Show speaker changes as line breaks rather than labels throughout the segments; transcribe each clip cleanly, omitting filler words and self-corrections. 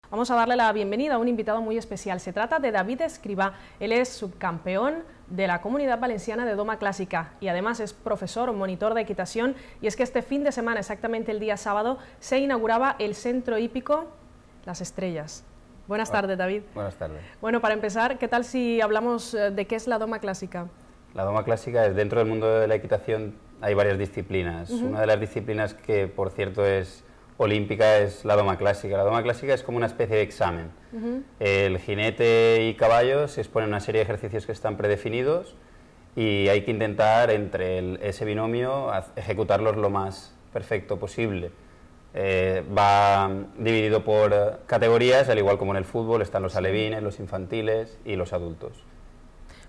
Vamos a darle la bienvenida a un invitado muy especial. Se trata de David Escrivá. Él es subcampeón de la Comunidad Valenciana de Doma Clásica y además es profesor o monitor de equitación. Y es que este fin de semana, exactamente el día sábado, se inauguraba el Centro Hípico Las Estrellas. Buenas tardes, David.
Buenas tardes.
Bueno, para empezar, ¿qué tal si hablamos de qué es la Doma Clásica?
La Doma Clásica es, dentro del mundo de la equitación hay varias disciplinas. Una de las disciplinas que, por cierto, es olímpica es la Doma Clásica. La Doma Clásica es como una especie de examen. El jinete y caballo se exponen a una serie de ejercicios que están predefinidos y hay que intentar, entre ese binomio, ejecutarlos lo más perfecto posible. Va dividido por categorías, al igual como en el fútbol, están los alevines, los infantiles y los adultos.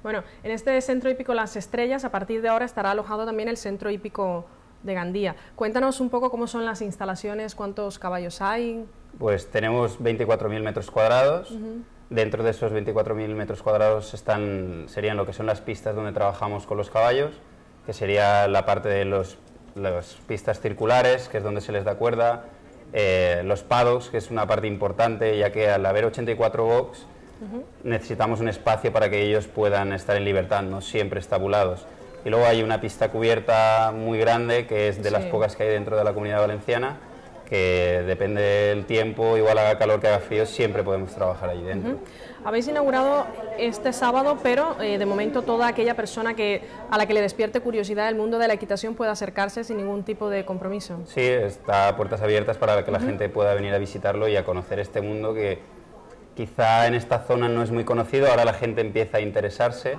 Bueno, en este Centro Hípico Las Estrellas, a partir de ahora estará alojado también el Centro Hípico de Gandía. Cuéntanos un poco cómo son las instalaciones, cuántos caballos hay.
Pues tenemos 24.000 metros cuadrados. Dentro de esos 24.000 metros cuadrados serían lo que son las pistas donde trabajamos con los caballos, que sería la parte de las pistas circulares, que es donde se les da cuerda, los paddocks, que es una parte importante, ya que al haber 84 box, necesitamos un espacio para que ellos puedan estar en libertad, no siempre estabulados. Y luego hay una pista cubierta muy grande, que es de las pocas que hay dentro de la Comunidad Valenciana, que depende del tiempo, igual haga calor que haga frío, siempre podemos trabajar allí dentro.
Habéis inaugurado este sábado, pero de momento toda aquella persona a la que le despierte curiosidad el mundo de la equitación puede acercarse sin ningún tipo de compromiso.
Sí, está a puertas abiertas para que la gente pueda venir a visitarlo y a conocer este mundo que quizá en esta zona no es muy conocido, ahora la gente empieza a interesarse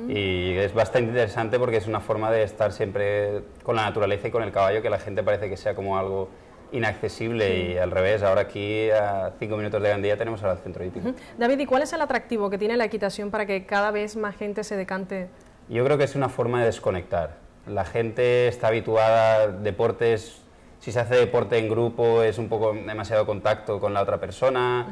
y es bastante interesante porque es una forma de estar siempre con la naturaleza y con el caballo, que la gente parece que sea como algo inaccesible y al revés, ahora aquí a 5 minutos de Gandía tenemos ahora el Centro Hípico.
David, ¿y cuál es el atractivo que tiene la equitación para que cada vez más gente se decante?
Yo creo que es una forma de desconectar. La gente está habituada a deportes. Si se hace deporte en grupo es un poco demasiado contacto con la otra persona,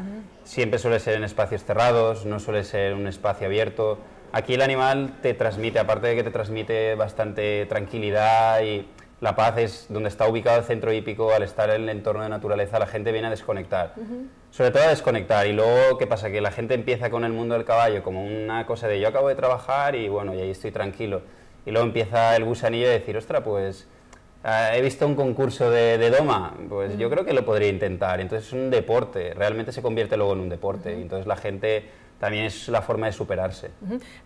siempre suele ser en espacios cerrados, no suele ser un espacio abierto. Aquí el animal te transmite, aparte de que te transmite bastante tranquilidad y la paz, es donde está ubicado el centro hípico, al estar en el entorno de naturaleza la gente viene a desconectar, sobre todo a desconectar. Y luego, ¿qué pasa? Que la gente empieza con el mundo del caballo como una cosa de yo acabo de trabajar y bueno, y ahí estoy tranquilo. Y luego empieza el gusanillo de decir, ostras, pues he visto un concurso de doma, pues yo creo que lo podría intentar. Entonces es un deporte, realmente se convierte luego en un deporte. Y entonces la gente también es la forma de superarse.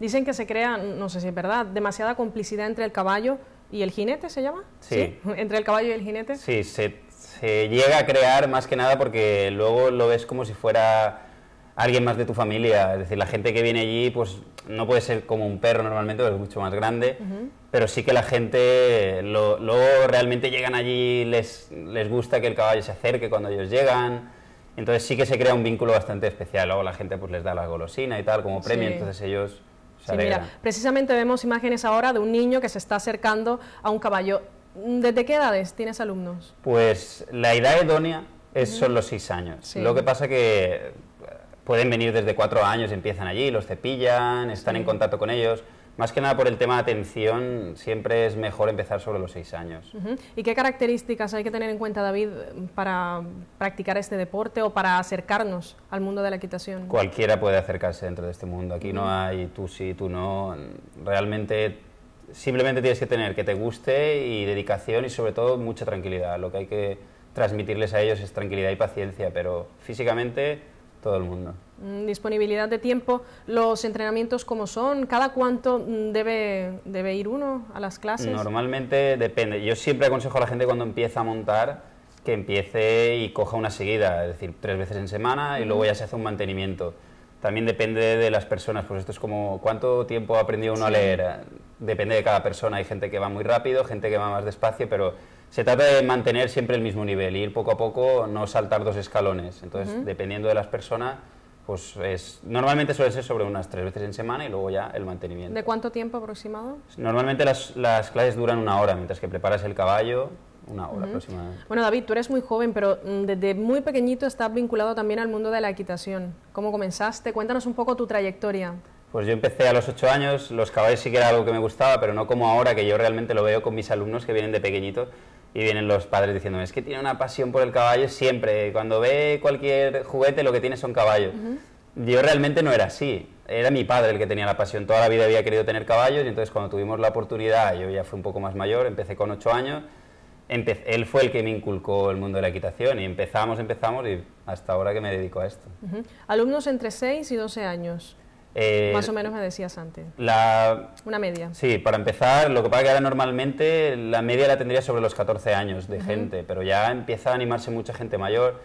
Dicen que se crea, no sé si es verdad, demasiada complicidad entre el caballo y el jinete, ¿se llama?
Sí.
¿Entre el caballo y el jinete?
Sí, se llega a crear más que nada porque luego lo ves como si fuera alguien más de tu familia. Es decir, la gente que viene allí pues no puede ser como un perro normalmente, es mucho más grande, pero sí que la gente luego realmente llegan allí, les gusta que el caballo se acerque cuando ellos llegan, entonces sí que se crea un vínculo bastante especial. Luego la gente pues les da la golosina y tal como premio, entonces ellos se alegran.
Mira, precisamente vemos imágenes ahora de un niño que se está acercando a un caballo. ¿Desde qué edades tienes alumnos?
Pues la edad idónea son los 6 años. Lo que pasa que pueden venir desde 4 años, empiezan allí, los cepillan, están en contacto con ellos. Más que nada por el tema de atención, siempre es mejor empezar sobre los 6 años.
¿Y qué características hay que tener en cuenta, David, para practicar este deporte o para acercarnos al mundo de la equitación?
Cualquiera puede acercarse dentro de este mundo. Aquí no hay tú sí, tú no. Realmente simplemente tienes que tener que te guste y dedicación y sobre todo mucha tranquilidad. Lo que hay que transmitirles a ellos es tranquilidad y paciencia, pero físicamente todo el mundo.
Disponibilidad de tiempo, los entrenamientos ¿cómo son? ¿Cada cuánto debe ir uno a las clases?
Normalmente depende. Yo siempre aconsejo a la gente cuando empieza a montar que empiece y coja una seguida, es decir, 3 veces en semana y luego ya se hace un mantenimiento. También depende de las personas, pues esto es como cuánto tiempo ha aprendido uno a leer. Depende de cada persona, hay gente que va muy rápido, gente que va más despacio, pero se trata de mantener siempre el mismo nivel, ir poco a poco, no saltar 2 escalones. Entonces, dependiendo de las personas, pues normalmente suele ser sobre unas 3 veces en semana y luego ya el mantenimiento.
¿De cuánto tiempo aproximado?
Normalmente las clases duran 1 hora, mientras que preparas el caballo, 1 hora aproximadamente.
Bueno, David, tú eres muy joven, pero desde muy pequeñito estás vinculado también al mundo de la equitación. ¿Cómo comenzaste? Cuéntanos un poco tu trayectoria.
Pues yo empecé a los 8 años, los caballos sí que era algo que me gustaba, pero no como ahora, que yo realmente lo veo con mis alumnos que vienen de pequeñitos y vienen los padres diciéndome, es que tiene una pasión por el caballo siempre, cuando ve cualquier juguete lo que tiene son caballos. Yo realmente no era así, era mi padre el que tenía la pasión, toda la vida había querido tener caballos y entonces cuando tuvimos la oportunidad, yo ya fui un poco más mayor, empecé con 8 años, él fue el que me inculcó el mundo de la equitación y empezamos y hasta ahora que me dedico a esto.
Alumnos entre 6 y 12 años. Más o menos me decías antes. Una media.
Sí, para empezar, lo que pasa que ahora normalmente la media la tendría sobre los 14 años de gente, pero ya empieza a animarse mucha gente mayor.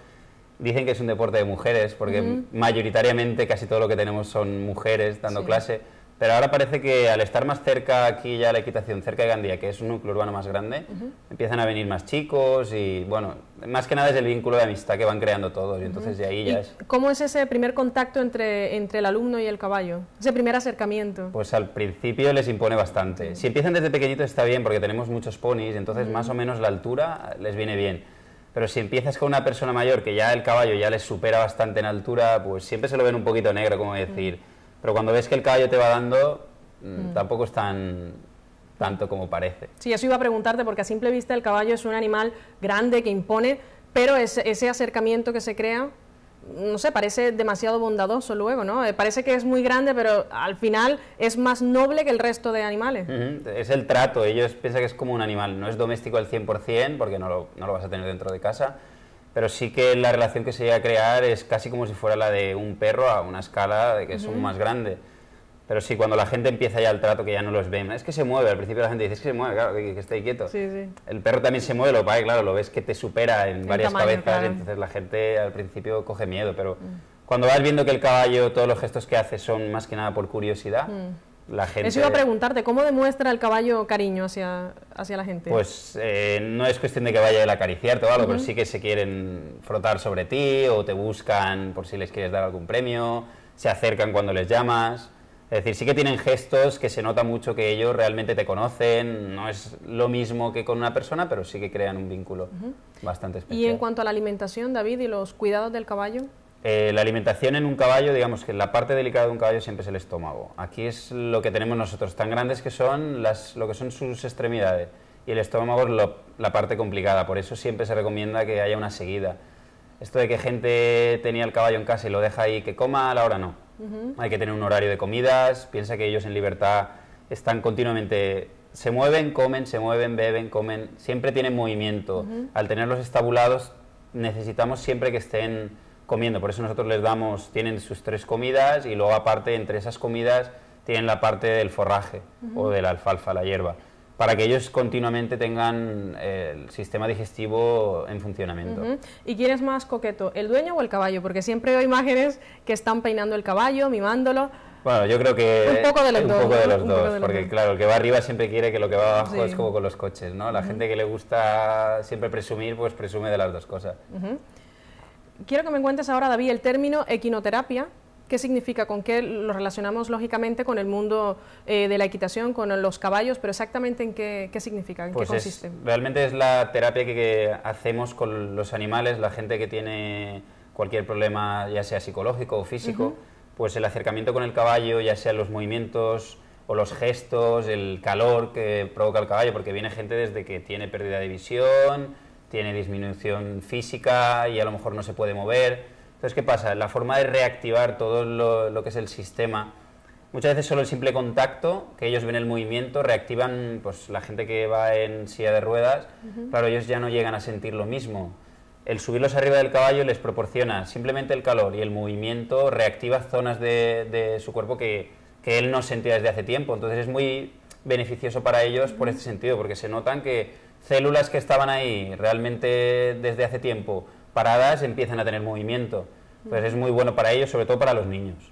Dicen que es un deporte de mujeres, porque mayoritariamente casi todo lo que tenemos son mujeres dando clase, pero ahora parece que al estar más cerca aquí ya la equitación, cerca de Gandía, que es un núcleo urbano más grande, empiezan a venir más chicos y bueno, más que nada es el vínculo de amistad que van creando todos y entonces de ahí ya es...
¿Cómo es ese primer contacto entre el alumno y el caballo? Ese primer acercamiento.
Pues al principio les impone bastante. Si empiezan desde pequeñitos está bien porque tenemos muchos ponis, entonces más o menos la altura les viene bien. Pero si empiezas con una persona mayor que ya el caballo ya les supera bastante en altura, pues siempre se lo ven un poquito negro, como decir. Pero cuando ves que el caballo te va dando, tampoco es tanto como parece.
Sí, eso iba a preguntarte, porque a simple vista el caballo es un animal grande que impone, pero ese acercamiento que se crea, no sé, parece demasiado bondadoso luego, ¿no? Parece que es muy grande, pero al final es más noble que el resto de animales.
Es el trato, ellos piensan que es como un animal, no es doméstico al 100% porque no lo vas a tener dentro de casa, pero sí que la relación que se llega a crear es casi como si fuera la de un perro a una escala de que es un más grande. Pero sí, cuando la gente empieza ya el trato, que ya no los ven, es que se mueve, al principio la gente dice, es que se mueve, claro, que esté quieto.
Sí, sí.
El perro también se mueve, lo que pasa es que, claro, lo ves que te supera en varias
tamaño,
cabezas,
claro.
entonces la gente al principio coge miedo, pero cuando vas viendo que el caballo, todos los gestos que hace son más que nada por curiosidad, la gente...
Eso iba a preguntarte, ¿cómo demuestra el caballo cariño hacia la gente?
Pues no es cuestión de que vaya a acariciarte o algo, pero sí que se quieren frotar sobre ti o te buscan por si les quieres dar algún premio, se acercan cuando les llamas. Es decir, sí que tienen gestos que se nota mucho que ellos realmente te conocen, no es lo mismo que con una persona, pero sí que crean un vínculo bastante especial.
Y en cuanto a la alimentación, David, y los cuidados del caballo...
La alimentación en un caballo, digamos que la parte delicada de un caballo siempre es el estómago. Aquí es lo que tenemos nosotros, tan grandes que son lo que son sus extremidades. Y el estómago es la parte complicada, por eso siempre se recomienda que haya una seguida. Esto de que gente tenía el caballo en casa y lo deja ahí que coma, a la hora no. Hay que tener un horario de comidas, piensa que ellos en libertad están continuamente, se mueven, comen, se mueven, beben, comen, siempre tienen movimiento. Al tenerlos estabulados necesitamos siempre que estén comiendo, por eso nosotros les damos, tienen sus 3 comidas y luego aparte entre esas comidas tienen la parte del forraje o de la alfalfa, la hierba, para que ellos continuamente tengan el sistema digestivo en funcionamiento.
¿Y quién es más coqueto, el dueño o el caballo? Porque siempre veo imágenes que están peinando el caballo, mimándolo.
Bueno, yo creo que
un poco de los
dos, porque claro, el que va arriba siempre quiere que lo que va abajo es como con los coches, ¿no? La gente que le gusta siempre presumir, pues presume de las dos cosas.
Quiero que me cuentes ahora, David, el término equinoterapia. ¿Qué significa? ¿Con qué lo relacionamos lógicamente con el mundo de la equitación, con los caballos? Pero exactamente ¿en qué significa? ¿En qué consiste?
Realmente es la terapia que hacemos con los animales, la gente que tiene cualquier problema, ya sea psicológico o físico, pues el acercamiento con el caballo, ya sea los movimientos o los gestos, el calor que provoca el caballo, porque viene gente desde que tiene pérdida de visión, tiene disminución física y a lo mejor no se puede mover. Entonces, ¿qué pasa? La forma de reactivar todo lo que es el sistema, muchas veces solo el simple contacto, que ellos ven el movimiento, reactivan, pues la gente que va en silla de ruedas, claro, ellos ya no llegan a sentir lo mismo. El subirlos arriba del caballo les proporciona simplemente el calor y el movimiento, reactiva zonas de su cuerpo que él no sentía desde hace tiempo. Entonces es muy beneficioso para ellos por este sentido, porque se notan que células que estaban ahí realmente desde hace tiempo paradas empiezan a tener movimiento. Pues es muy bueno para ellos, sobre todo para los niños.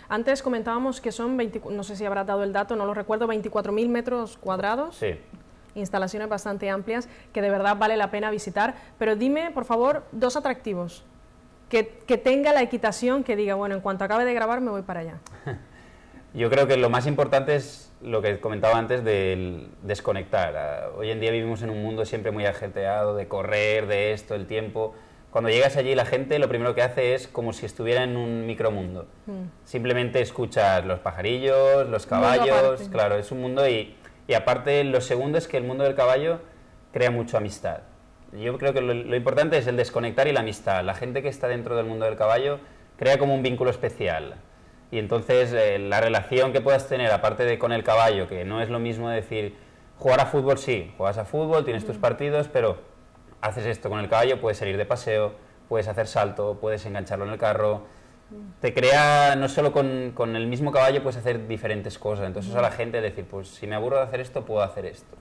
Antes comentábamos que son, no sé si habrá dado el dato, no lo recuerdo, 24.000 metros cuadrados.
Sí.
Instalaciones bastante amplias que de verdad vale la pena visitar. Pero dime, por favor, 2 atractivos que tenga la equitación, que diga, bueno, en cuanto acabe de grabar me voy para allá.
Yo creo que lo más importante es lo que comentaba antes del desconectar. Hoy en día vivimos en un mundo siempre muy ajetreado, de correr, de esto, el tiempo. Cuando llegas allí la gente lo primero que hace es como si estuviera en un micromundo. Simplemente escuchas los pajarillos, los caballos, claro, es un mundo y aparte lo segundo es que el mundo del caballo crea mucha amistad. Yo creo que lo importante es el desconectar y la amistad. La gente que está dentro del mundo del caballo crea como un vínculo especial. Y entonces la relación que puedas tener, aparte de con el caballo, que no es lo mismo decir, jugar a fútbol sí, juegas a fútbol, tienes tus partidos, pero haces esto con el caballo, puedes salir de paseo, puedes hacer salto, puedes engancharlo en el carro. Te crea, no solo con el mismo caballo puedes hacer diferentes cosas. Entonces eso a la gente decir, pues si me aburro de hacer esto, puedo hacer esto.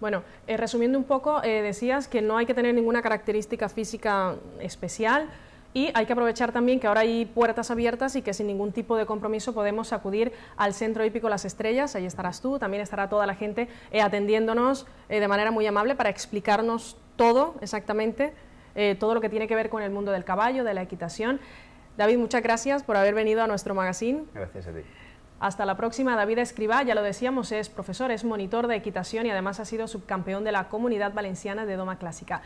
Bueno, resumiendo un poco, decías que no hay que tener ninguna característica física especial, y hay que aprovechar también que ahora hay puertas abiertas y que sin ningún tipo de compromiso podemos acudir al Centro Hípico Las Estrellas. Ahí estarás tú, también estará toda la gente atendiéndonos de manera muy amable para explicarnos todo exactamente, todo lo que tiene que ver con el mundo del caballo, de la equitación. David, muchas gracias por haber venido a nuestro magazine.
Gracias a ti.
Hasta la próxima. David Escribá, ya lo decíamos, es profesor, es monitor de equitación y además ha sido subcampeón de la Comunidad Valenciana de Doma Clásica.